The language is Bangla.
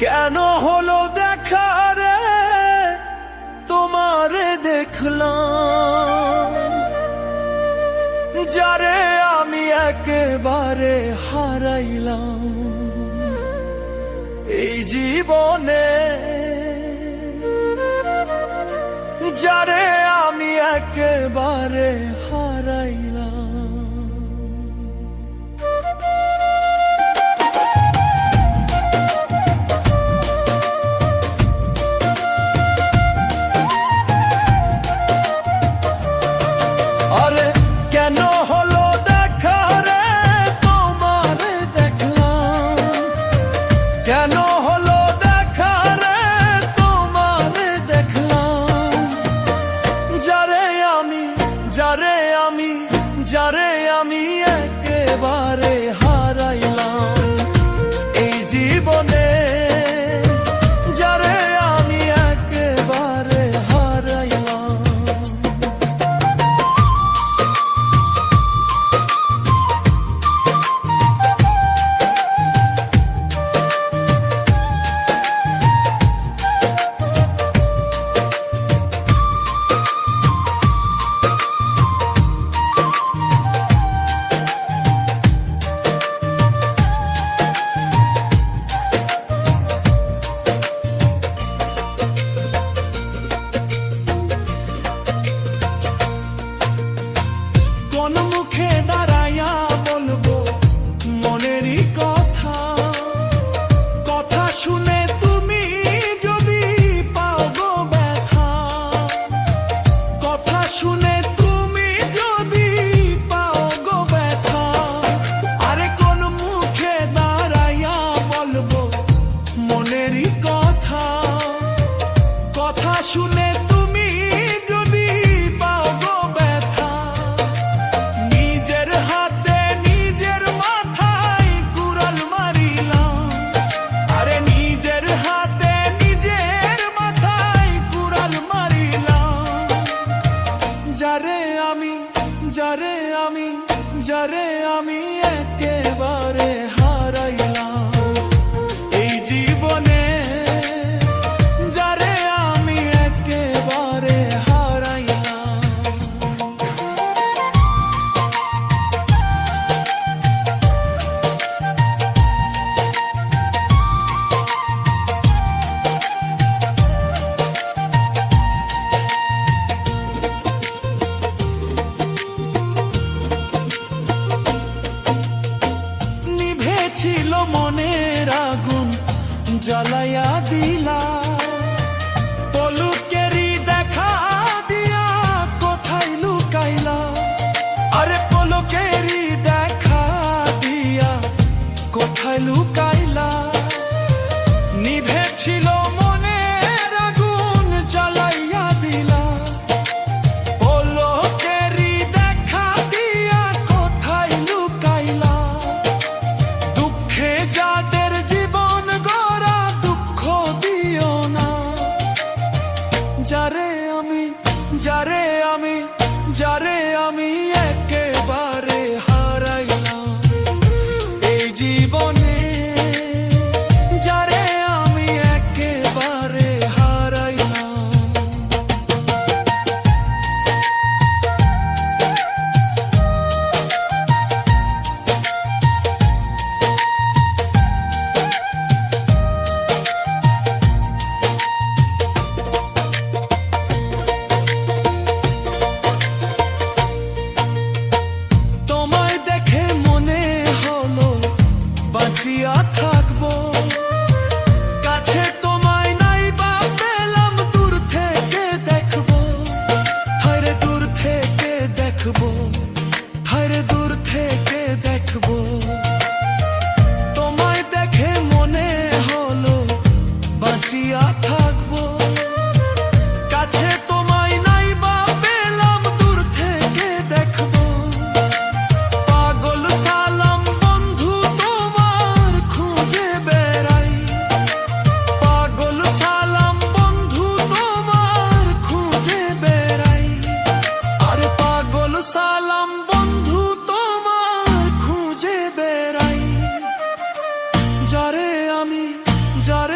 কেন হলো দেখা রে তোমারে দেখলাম, যারে আমি একেবারে হারাইলাম এই জীবনে, যারে আমি একেবারে হারাইলাম। আরে কেন হলো দেখা রে তোমারে দেখলাম, কেন হলো দেখা রে তোমারে দেখলাম, যারে আমি একেবারে হারাইলাম এই জীবনে, যারে আমি একেবারে হারাইলাম। কোন মুখে দাঁড়াইয়া বলবো মনেরই কথা, কথা শুনে তুমি যদি পাও গো ব্যথা, কথা শুনে তুমি যদি পাও গো ব্যথা। আরে কোন মুখে দাঁড়াইয়া বলবো মনেরই কথা, কথা শুনে তুমি যদি পাও গো ব্যথা। নিজের হাতে নিজের মাথায় কুড়াল মারিলাম, আরে নিজের হাতে নিজের মাথায় কুড়াল মারিলাম, যারে আমি একেবারে হারাইলাম এই জীবনে, যারে আমি একেবারে হারাইলাম। ছিল মনের আগুন জ্বালাইয়া দিলা, পলকেরই দেখা দিয়া কোথায় লুকাইলা, আরে পলকেরই দেখা দিয়া কোথায় লুকাইলা। নিভে ছিল মনের আগুন জ্বালাইয়া দিলা, পলকেরই দেখা দিয়া কোথায় লুকাইলা। যাদের জীবন গড়া দুঃখ দিও না, যারে আমি একেবারে হারাইলাম এই জীবনে, যারে আমি একেবারে হারাইলাম। বাঁচিয়া থাকবো, কাছে তোমায় নাই বা পেলাম, দূর থেকে দেখবো, থাইরে দূর থেকে দেখবো, থাইরে দূর থেকে দেখবো। তোমায় দেখে মনে হলো বাঁচিয়া থাকবো, কাছে তোমায় নাই বা পেলাম, দূর থেকে দেখবো। পাগল সালাম বন্ধু তোমার খুঁজে বেড়াই, পাগল সালাম বন্ধু তোমার খুঁজে বেড়াই, আরে পাগল সালাম বন্ধু তোমার খুঁজে বেড়াই, যারে